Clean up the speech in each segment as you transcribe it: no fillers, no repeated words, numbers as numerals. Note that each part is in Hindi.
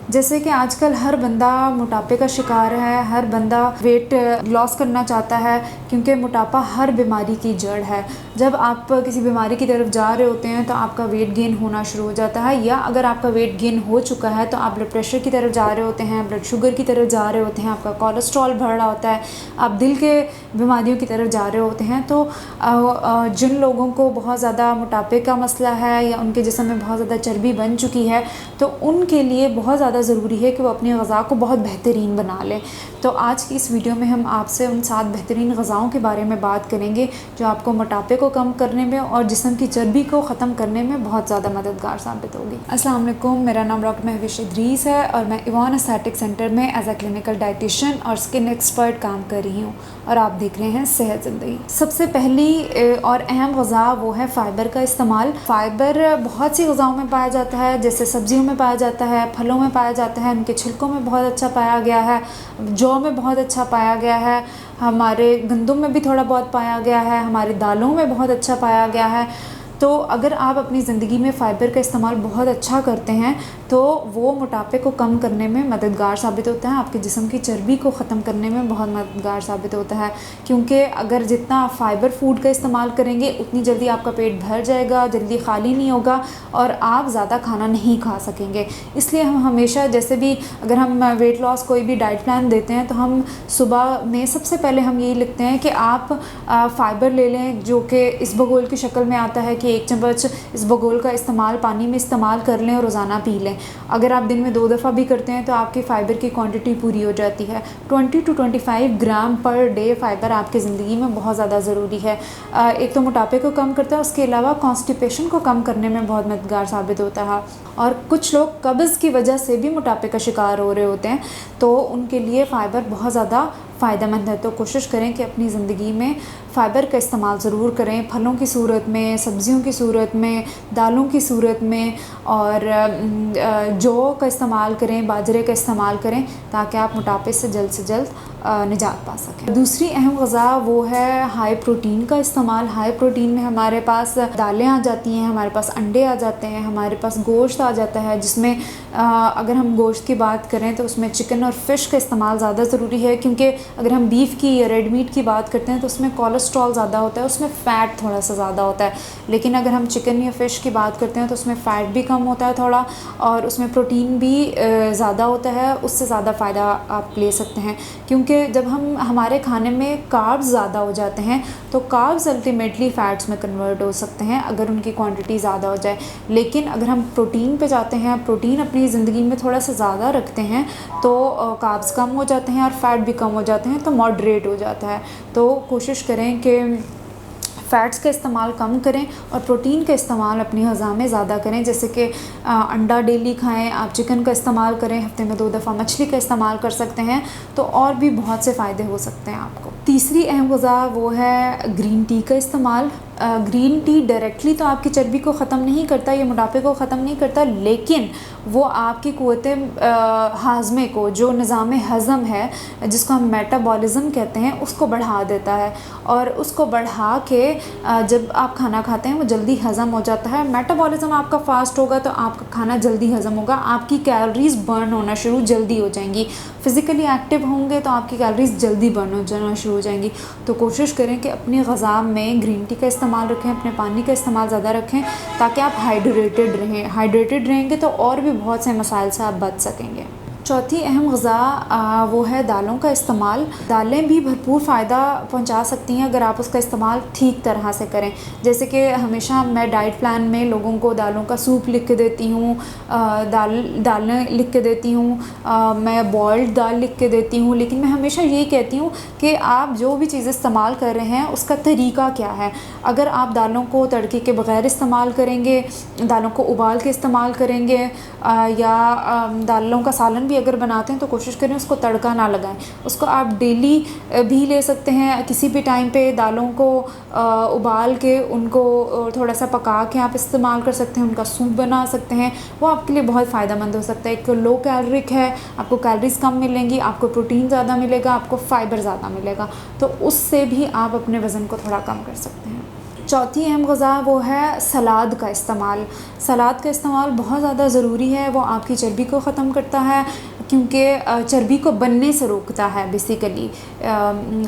जैसे कि आजकल हर बंदा मोटापे का शिकार है, हर बंदा वेट लॉस करना चाहता है, क्योंकि मोटापा हर बीमारी की जड़ है। जब आप किसी बीमारी की तरफ जा रहे होते हैं तो आपका वेट गेन होना शुरू हो जाता है, या अगर आपका वेट गेन हो चुका है तो आप ब्लड प्रेशर की तरफ जा रहे होते हैं, ब्लड शुगर की तरफ जा रहे होते हैं, आपका कोलेस्ट्रॉल बढ़ रहा होता है, आप दिल के बीमारियों की तरफ जा रहे होते हैं। तो जिन लोगों को बहुत ज़्यादा मोटापे का मसला है या उनके जिस्म में बहुत ज़्यादा चर्बी बन चुकी है, तो उनके लिए बहुत ज़्यादा ज़रूरी है कि वो अपनी ग़िज़ा को बहुत बेहतरीन बना लें। तो आज की इस वीडियो में हम आपसे उन 7 बेहतरीन ग़िज़ाओं के बारे में बात करेंगे जो आपको मोटापे को कम करने में और जिस्म की चर्बी को ख़त्म करने में बहुत ज़्यादा मददगार साबित होगी। अस्सलाम वालेकुम, मेरा नाम डॉक्टर महविश इदरीस है और मैं इवान एस्थेटिक सेंटर में एज अ क्लिनिकल डाइटिशियन और स्किन एक्सपर्ट काम कर रही हूँ और आप देख रहे हैं सेहत ज़िंदगी। सबसे पहली और अहम ग़िज़ा वो है फ़ाइबर का इस्तेमाल। फ़ाइबर बहुत सी ग़िज़ाओं में पाया जाता है, जैसे सब्जियों में पाया जाता है, फलों में पाया जाता है, उनके छिलकों में बहुत अच्छा पाया गया है, जौ में बहुत अच्छा पाया गया है, हमारे गंदम में भी थोड़ा बहुत पाया गया है, हमारी दालों में बहुत अच्छा पाया गया है। तो अगर आप अपनी ज़िंदगी में फ़ाइबर का इस्तेमाल बहुत अच्छा करते हैं तो वो मोटापे को कम करने में मददगार साबित होता है, आपके जिस्म की चर्बी को ख़त्म करने में बहुत मददगार साबित होता है। क्योंकि अगर जितना आप फ़ाइबर फूड का इस्तेमाल करेंगे उतनी जल्दी आपका पेट भर जाएगा, जल्दी खाली नहीं होगा और आप ज़्यादा खाना नहीं खा सकेंगे। इसलिए हम हमेशा, जैसे भी अगर हम वेट लॉस कोई भी डाइट प्लान देते हैं तो हम सुबह में सबसे पहले हम यही लिखते हैं कि आप फ़ाइबर ले लें, जो कि इसबगोल की शक्ल में आता है कि 1 चम्मच इसबगोल का इस्तेमाल पानी में इस्तेमाल कर लें और रोज़ाना पी लें। अगर आप दिन में 2 दफ़ा भी करते हैं तो आपकी फ़ाइबर की क्वांटिटी पूरी हो जाती है। 20 to 25 gram per day fibre आपकी ज़िंदगी में बहुत ज़्यादा ज़रूरी है। एक तो मोटापे को कम करता है, उसके अलावा कॉन्स्टिपेशन को कम करने में बहुत मददगार साबित होता है। और कुछ लोग कब्ज़ की वजह से भी मोटापे का शिकार हो रहे होते हैं, तो उनके लिए फ़ाइबर बहुत ज़्यादा फ़ायदेमंद है। तो कोशिश करें कि अपनी ज़िंदगी में फ़ाइबर का इस्तेमाल ज़रूर करें, फलों की सूरत में, सब्ज़ियों की सूरत में, दालों की सूरत में, और जौ का इस्तेमाल करें, बाजरे का इस्तेमाल करें, ताकि आप मोटापे से जल्द निजात पा सकें। दूसरी अहम ग़िज़ा वो है हाई प्रोटीन का इस्तेमाल। हाई प्रोटीन में हमारे पास दालें आ जाती हैं, हमारे पास अंडे आ जाते हैं, हमारे पास गोश्त आ जाता है, जिसमें अगर हम गोश्त की बात करें तो उसमें चिकन और फ़िश का इस्तेमाल ज़्यादा ज़रूरी है। क्योंकि अगर हम बीफ की या रेड मीट की बात करते हैं तो उसमें कोलेस्ट्रॉल ज़्यादा होता है, उसमें फ़ैट थोड़ा सा ज़्यादा होता है। लेकिन अगर हम चिकन या फ़िश की बात करते हैं तो उसमें फ़ैट भी कम होता है थोड़ा, और उसमें प्रोटीन भी ज़्यादा होता है, उससे ज़्यादा फ़ायदा आप ले सकते हैं। क्योंकि जब हमारे खाने में कार्ब्स ज़्यादा हो जाते हैं तो कार्ब्स अल्टीमेटली फ़ैट्स में कन्वर्ट हो सकते हैं अगर उनकी क्वांटिटी ज़्यादा हो जाए। लेकिन अगर हम प्रोटीन पे जाते हैं, प्रोटीन अपनी ज़िंदगी में थोड़ा सा ज़्यादा रखते हैं, तो कार्ब्स कम हो जाते हैं और फ़ैट भी कम हो जाते हैं, तो मॉडरेट हो जाता है। तो कोशिश करें कि फ़ैट्स का इस्तेमाल कम करें और प्रोटीन का इस्तेमाल अपनी ग़िज़ा में ज़्यादा करें। जैसे कि अंडा डेली खाएं, आप चिकन का इस्तेमाल करें, हफ्ते में 2 दफ़ा मछली का इस्तेमाल कर सकते हैं, तो और भी बहुत से फ़ायदे हो सकते हैं आपको। तीसरी अहम ग़िज़ा वो है ग्रीन टी का इस्तेमाल। ग्रीन टी डायरेक्टली तो आपकी चर्बी को ख़त्म नहीं करता या मोटापे को ख़त्म नहीं करता, लेकिन वो आपकी क़ुव्वते हाज़मे को, जो निज़ाम हज़म है जिसको हम मेटाबॉलिज़्म कहते हैं, उसको बढ़ा देता है। और उसको बढ़ा के जब आप खाना खाते हैं वो जल्दी हज़म हो जाता है। मेटाबॉलिज़्म आपका फ़ास्ट होगा तो आपका खाना जल्दी हज़म होगा, आपकी कैलोरीज़ बर्न होना जल्दी हो जाएंगी। फ़िज़िकली एक्टिव होंगे तो आपकी कैलोरीज़ जल्दी बर्न हो जाना शुरू हो जाएंगी। तो कोशिश करें कि अपनी ग़िज़ा में ग्रीन टी का इस्तेमाल रखें, अपने पानी का इस्तेमाल ज़्यादा रखें, ताकि आप हाइड्रेटेड रहें। हाइड्रेटेड रहेंगे तो और भी बहुत से मसाइल से आप बच सकेंगे। चौथी अहम ग़िज़ा वो है दालों का इस्तेमाल। दालें भी भरपूर फ़ायदा पहुंचा सकती हैं अगर आप उसका इस्तेमाल ठीक तरह से करें। जैसे कि हमेशा मैं डाइट प्लान में लोगों को दालों का सूप लिख के देती हूँ, दालें लिख के देती हूँ, मैं बॉइल्ड दाल लिख के देती हूँ। लेकिन मैं हमेशा यही कहती हूँ कि आप जो भी चीज़ इस्तेमाल कर रहे हैं उसका तरीका क्या है। अगर आप दालों को तड़के के बग़ैर इस्तेमाल करेंगे, दालों को उबाल के इस्तेमाल करेंगे, या दालों का सालन भी अगर बनाते हैं तो कोशिश करें उसको तड़का ना लगाएं। उसको आप डेली भी ले सकते हैं, किसी भी टाइम पे दालों को उबाल के उनको थोड़ा सा पका के आप इस्तेमाल कर सकते हैं, उनका सूप बना सकते हैं। वो आपके लिए बहुत फ़ायदेमंद हो सकता है। एक लो कैलोरिक है, आपको कैलोरीज़ कम मिलेंगी, आपको प्रोटीन ज़्यादा मिलेगा, आपको फ़ाइबर ज़्यादा मिलेगा, तो उससे भी आप अपने वज़न को थोड़ा कम कर सकते हैं। चौथी अहम ग़िज़ा वो है सलाद का इस्तेमाल। सलाद का इस्तेमाल बहुत ज़्यादा ज़रूरी है, वो आपकी चर्बी को ख़त्म करता है, क्योंकि चर्बी को बनने से रोकता है बेसिकली।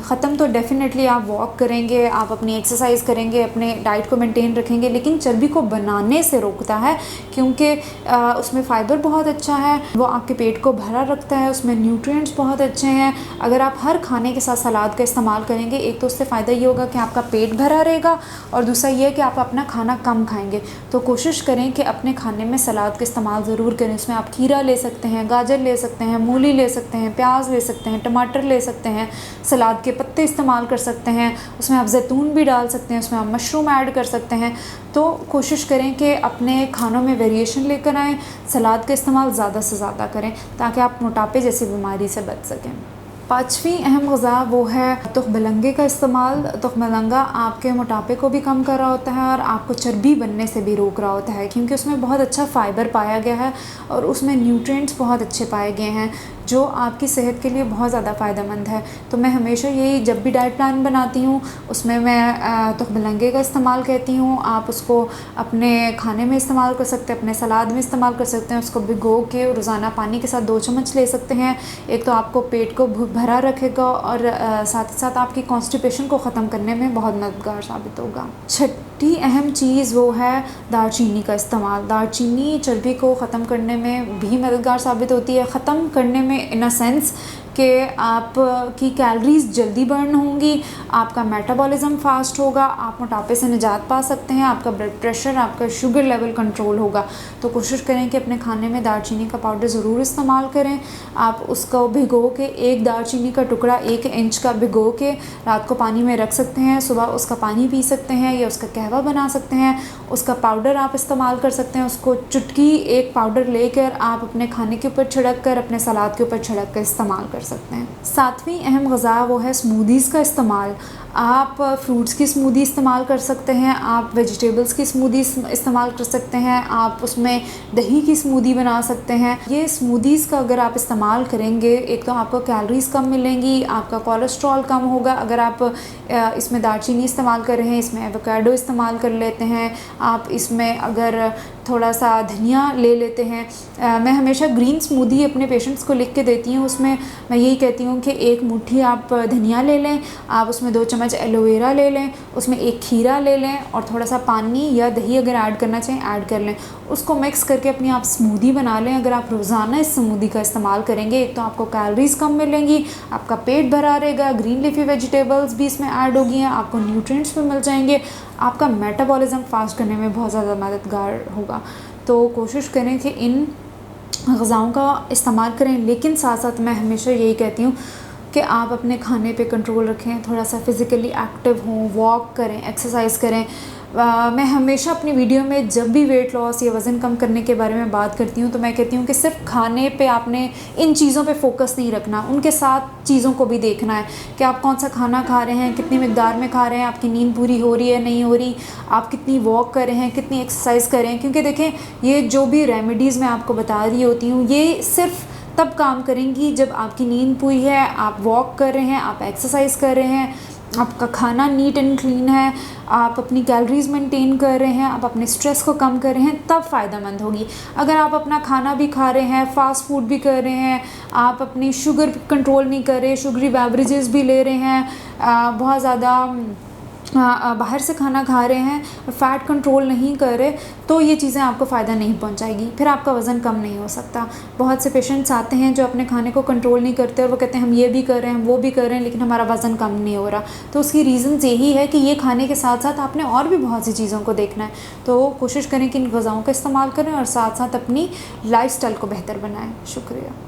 ख़त्म तो डेफ़िनेटली आप वॉक करेंगे, आप अपनी एक्सरसाइज करेंगे, अपने डाइट को मेंटेन रखेंगे, लेकिन चर्बी को बनाने से रोकता है, क्योंकि उसमें फ़ाइबर बहुत अच्छा है, वो आपके पेट को भरा रखता है, उसमें न्यूट्रिएंट्स बहुत अच्छे हैं। अगर आप हर खाने के साथ सलाद का इस्तेमाल करेंगे, एक तो उससे फ़ायदा ये होगा कि आपका पेट भरा रहेगा, और दूसरा ये है कि आप अपना खाना कम खाएंगे। तो कोशिश करें कि अपने खाने में सलाद का इस्तेमाल ज़रूर करें। इसमें आप खीरा ले सकते हैं, गाजर ले सकते हैं, मूली ले सकते हैं, प्याज ले सकते हैं, टमाटर ले सकते हैं, सलाद के पत्ते इस्तेमाल कर सकते हैं, उसमें आप जैतून भी डाल सकते हैं, उसमें आप मशरूम ऐड कर सकते हैं। तो कोशिश करें कि अपने खानों में वेरिएशन लेकर आएँ, सलाद का इस्तेमाल ज़्यादा से ज़्यादा करें, ताकि आप मोटापे जैसी बीमारी से बच सकें। पाँचवीं अहम ग़िज़ा वो है तुख़मलंगे का इस्तेमाल। तुख़मलंगा आपके मोटापे को भी कम कर रहा होता है और आपको चर्बी बनने से भी रोक रहा होता है, क्योंकि उसमें बहुत अच्छा फ़ाइबर पाया गया है और उसमें न्यूट्रिएंट्स बहुत अच्छे पाए गए हैं, जो आपकी सेहत के लिए बहुत ज़्यादा फ़ायदेमंद है। तो मैं हमेशा यही, जब भी डाइट प्लान बनाती हूँ, उसमें मैं तुख़मलंगे का इस्तेमाल कहती हूँ। आप उसको अपने खाने में इस्तेमाल कर सकते हैं, अपने सलाद में इस्तेमाल कर सकते हैं। उसको भिगो के रोज़ाना पानी के साथ 2 चम्मच ले सकते हैं। एक तो आपको पेट को भरा रखेगा और साथ ही साथ आपकी कॉन्स्टिपेशन को ख़त्म करने में बहुत मददगार साबित होगा। छठी अहम चीज़ वो है दालचीनी का इस्तेमाल। दालचीनी चर्बी को ख़त्म करने में भी मददगार साबित होती है। ख़त्म करने में इन अ सेंस कि आपकी कैलोरीज़ जल्दी बर्न होंगी, आपका मेटाबॉलिज्म फास्ट होगा, आप मोटापे से निजात पा सकते हैं, आपका ब्लड प्रेशर, आपका शुगर लेवल कंट्रोल होगा। तो कोशिश करें कि अपने खाने में दालचीनी का पाउडर ज़रूर इस्तेमाल करें। आप उसको भिगो के, एक दालचीनी का टुकड़ा 1 इंच का भिगो के रात को पानी में रख सकते हैं, सुबह उसका पानी पी सकते हैं या उसका कहवा बना सकते हैं। उसका पाउडर आप इस्तेमाल कर सकते हैं। उसको चुटकी एक पाउडर लेकर आप अपने खाने के ऊपर छिड़क कर, अपने सलाद के ऊपर छिड़क कर इस्तेमाल कर सकते हैं। 7वीं अहम ग़िज़ा वो है स्मूदीज़ का इस्तेमाल। आप फ्रूट्स की स्मूदी इस्तेमाल कर सकते हैं, आप वेजिटेबल्स की स्मूदी इस्तेमाल कर सकते हैं, आप उसमें दही की स्मूदी बना सकते हैं। ये स्मूदीज़ का अगर आप इस्तेमाल करेंगे, एक तो आपको कैलोरीज़ कम मिलेंगी, आपका कोलेस्ट्रॉल कम होगा। अगर आप इसमें दालचीनी इस्तेमाल कर रहे हैं, इसमें एवोकाडो इस्तेमाल कर लेते हैं, आप इसमें अगर थोड़ा सा धनिया ले लेते हैं। मैं हमेशा ग्रीन स्मूदी अपने पेशेंट्स को लिख के देती हूँ। उसमें मैं यही कहती हूँ कि 1 मुट्ठी आप धनिया ले लें, आप उसमें 2 चम्मच एलोवेरा ले लें, उसमें 1 खीरा ले लें और थोड़ा सा पानी या दही अगर ऐड करना चाहें ऐड कर लें। उसको मिक्स करके अपनी आप स्मूदी बना लें। अगर आप रोज़ाना इस स्मूदी का इस्तेमाल करेंगे, एक तो आपको कैलोरीज़ कम मिलेंगी, आपका पेट भरा रहेगा, ग्रीन लीफी वेजिटेबल्स भी इसमें ऐड होगी हैं, आपको न्यूट्रिएंट्स भी मिल जाएंगे, आपका मेटाबॉलिज्म फास्ट करने में बहुत ज़्यादा मददगार होगा। तो कोशिश करें कि इन ग़िज़ाओं का इस्तेमाल करें, लेकिन साथ साथ मैं हमेशा यही कहती हूँ कि आप अपने खाने पे कंट्रोल रखें, थोड़ा सा फिज़िकली एक्टिव हों, वॉक करें, एक्सरसाइज करें। मैं हमेशा अपनी वीडियो में जब भी वेट लॉस या वज़न कम करने के बारे में बात करती हूँ, तो मैं कहती हूँ कि सिर्फ खाने पे आपने इन चीज़ों पे फोकस नहीं रखना, उनके साथ चीज़ों को भी देखना है कि आप कौन सा खाना खा रहे हैं, कितनी मिकदार में खा रहे हैं, आपकी नींद पूरी हो रही है नहीं हो रही, आप कितनी वॉक कर रहे हैं, कितनी एक्सरसाइज कर रहे हैं। क्योंकि देखें, ये जो भी रेमेडीज़ मैं आपको बता रही होती हूँ, ये सिर्फ तब काम करेंगी जब आपकी नींद पूरी है, आप वॉक कर रहे हैं, आप एक्सरसाइज कर रहे हैं, आपका खाना नीट एंड क्लीन है, आप अपनी कैलोरीज़ मेंटेन कर रहे हैं, आप अपने स्ट्रेस को कम कर रहे हैं, तब फ़ायदेमंद होगी। अगर आप अपना खाना भी खा रहे हैं, फ़ास्ट फूड भी कर रहे हैं, आप अपनी शुगर कंट्रोल नहीं कर रहे, शुगरी बेवरेजेस भी ले रहे हैं, बहुत ज़्यादा बाहर से खाना खा रहे हैं, फ़ैट कंट्रोल नहीं कर रहे, तो ये चीज़ें आपको फ़ायदा नहीं पहुंचाएगी, फिर आपका वज़न कम नहीं हो सकता। बहुत से पेशेंट्स आते हैं जो अपने खाने को कंट्रोल नहीं करते और वो कहते हैं हम ये भी कर रहे हैं, हम वो भी कर रहे हैं, लेकिन हमारा वज़न कम नहीं हो रहा। तो उसकी रीज़न्स यही है कि ये खाने के साथ साथ आपने और भी बहुत सी चीज़ों को देखना है। तो कोशिश करें कि इन ग़िज़ाओं का इस्तेमाल करें और साथ साथ अपनी लाइफ़स्टाइल को बेहतर बनाएँ। शुक्रिया।